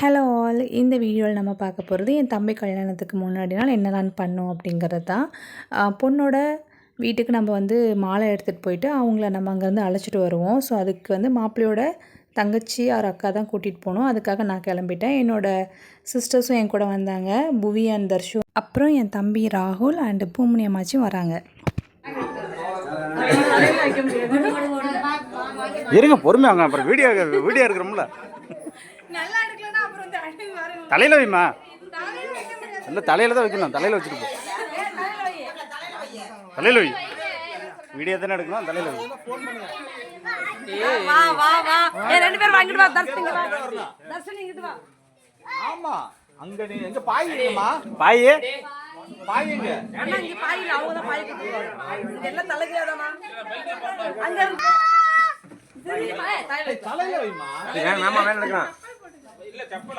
Hello all, இந்த வீடியோவில் நம்ம பார்க்க போகிறது என் தம்பி கல்யாணத்துக்கு முன்னாடி நாள் என்னெல்லாம் பண்ணோம் அப்படிங்கிறது தான். பொண்ணோட வீட்டுக்கு நம்ம வந்து மாலை எடுத்துகிட்டு போயிட்டு அவங்கள நம்ம அங்கேருந்து அழைச்சிட்டு வருவோம். ஸோ அதுக்கு வந்து மாப்பிள்ளையோட தங்கச்சி அவர் அக்கா தான் கூட்டிகிட்டு போகணும். அதுக்காக நான் கிளம்பிட்டேன். என்னோடய சிஸ்டர்ஸும் என் கூட வந்தாங்க, புவி அண்ட் தர்ஷு. அப்புறம் என் தம்பி ராகுல் அண்டு பூமுனி அம்மாச்சும் வராங்க. இருங்க பொறுமையாங்க, அப்புறம் வீடியோ இருக்கிறோம்ல. தலையில் வைமா, இல்லை தலையில் தான் வைக்கணும். தலையில் வச்சுட்டு போ. தலையில் வை. வீடியோ தானே எடுக்கணும். தலையில் வை. ஆமா, அங்க நீ எங்க பாய் இருக்குமா? பாய் பாய்ங்க அண்ணா, இங்க பாய் இல்ல, அவங்க தான் பாய் கொடுத்துருவாங்க. இங்க எல்லாம் தலையிலதானா? அங்க தலையில வைமா. ஏன் மாமா மேல எடுக்கறான்? இல்ல செப்பல்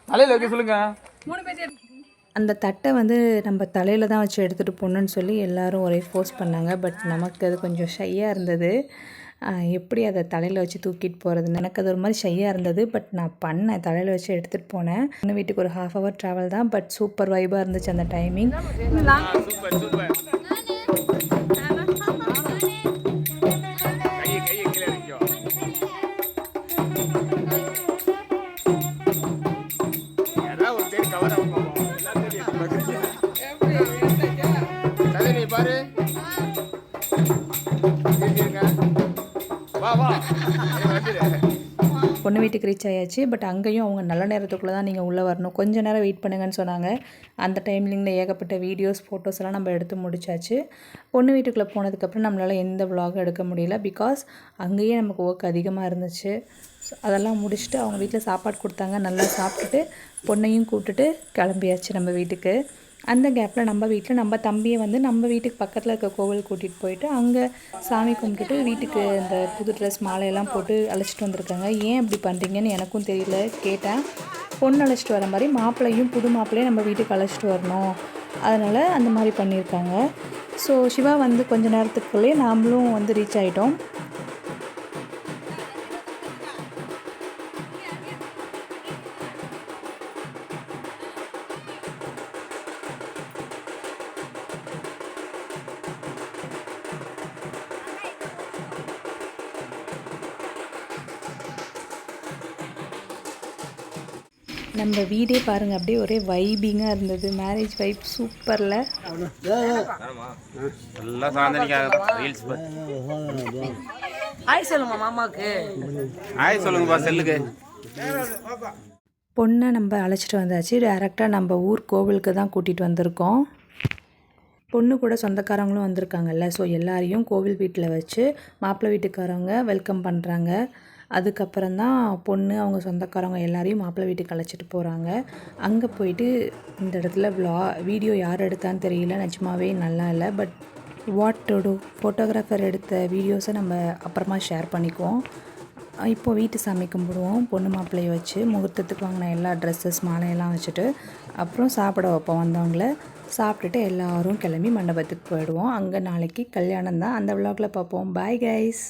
தலையில் வைக்க சொல்லுங்க. அந்த தட்டை வந்து நம்ம தலையில் தான் வச்சு எடுத்துகிட்டு போகணுன்னு சொல்லி எல்லோரும் ஒரே ஃபோர்ஸ் பண்ணாங்க. பட் நமக்கு அது கொஞ்சம் ஷையாக இருந்தது. எப்படி அதை தலையில் வச்சு தூக்கிட்டு போகிறதுன்னு எனக்கு அது ஒரு மாதிரி ஷையாக இருந்தது. பட் நான் பண்ணேன், தலையில் வச்சு எடுத்துகிட்டு போனேன். இன்னும் வீட்டுக்கு ஒரு 1/2 hour ட்ராவல் தான். பட் சூப்பர் வைபாக இருந்துச்சு அந்த டைமிங். பொண்ணு வீட்டுக்கு ரீச் ஆயாச்சு. பட் அங்கேயும் அவங்க நல்ல நேரத்துக்குள்ளே தான் நீங்கள் உள்ளே வரணும், கொஞ்சம் நேரம் வெயிட் பண்ணுங்கன்னு சொன்னாங்க. அந்த டைம்லிங்கில் ஏகப்பட்ட வீடியோஸ் ஃபோட்டோஸ் எல்லாம் நம்ம எடுத்து முடிச்சாச்சு. பொண்ணு வீட்டுக்குள்ளே போனதுக்கப்புறம் நம்மளால் எந்த விலாகும் எடுக்க முடியல. பிகாஸ் அங்கேயே நமக்கு ஒர்க் அதிகமாக இருந்துச்சு. அதெல்லாம் முடிச்சுட்டு அவங்க வீட்டில் சாப்பாடு கொடுத்தாங்க. நல்லா சாப்பிட்டுட்டு பொண்ணையும் கூப்பிட்டுட்டு கிளம்பியாச்சு நம்ம வீட்டுக்கு. அந்த கேப்பில் நம்ம வீட்டில் நம்ம தம்பியை வந்து நம்ம வீட்டுக்கு பக்கத்தில் இருக்க கோவில் கூட்டிகிட்டு போயிட்டு அங்கே சாமி கும்பிட்டுட்டு வீட்டுக்கு இந்த புது ட்ரெஸ் மாலையெல்லாம் போட்டு அழைச்சிட்டு வந்திருக்காங்க. ஏன் அப்படி பண்ணுறீங்கன்னு எனக்கும் தெரியல. கேட்டேன். பொண்ணு அழைச்சிட்டு வர மாதிரி மாப்பிள்ளையும் புது மாப்பிள்ளையும் நம்ம வீட்டுக்கு அழைச்சிட்டு வரணும், அதனால் அந்த மாதிரி பண்ணியிருக்காங்க. ஸோ சிவா வந்து கொஞ்சம் நேரத்துக்குள்ளே நாமளும் வந்து ரீச் ஆகிட்டோம். நம்ம வீடே பாருங்கள், அப்படியே ஒரே வைபிங்காக இருந்தது. மேரேஜ் வைப் சூப்பரில். பொண்ணை நம்ம அழைச்சிட்டு வந்தாச்சு. டேரெக்டாக நம்ம ஊர் கோவிலுக்கு தான் கூட்டிகிட்டு வந்திருக்கோம். பொண்ணு கூட சொந்தக்காரங்களும் வந்திருக்காங்கல்ல. ஸோ எல்லாரையும் கோவில் வீட்டில் வச்சு மாப்பிள்ளை வீட்டுக்காரவங்க வெல்கம் பண்ணுறாங்க. அதுக்கப்புறம் தான் பொண்ணு அவங்க சொந்தக்காரவங்க எல்லாரையும் மாப்பிள்ளை வீட்டுக்கு அழைச்சிட்டு போகிறாங்க. அங்கே போயிட்டு இந்த இடத்துல வீடியோ யார் எடுத்தான்னு தெரியல, நிஜமாவே நல்லா இல்லை. But what to do, photographer எடுத்த வீடியோஸை நம்ம அப்புறமா ஷேர் பண்ணிக்குவோம். இப்போது வீட்டு சாமி கும்பிடுவோம். பொண்ணு மாப்பிள்ளையை வச்சு முகூர்த்தத்துக்கு வாங்கின எல்லா ட்ரெஸ்ஸஸ் மாலையெல்லாம் வச்சுட்டு அப்புறம் சாப்பிட வைப்போம். வந்தவங்கள சாப்பிட்டுட்டு எல்லோரும் கிளம்பி மண்டபத்துக்கு போயிடுவோம். அங்கே நாளைக்கு கல்யாணம் தான். அந்த விலாகில் பார்ப்போம். Bye guys.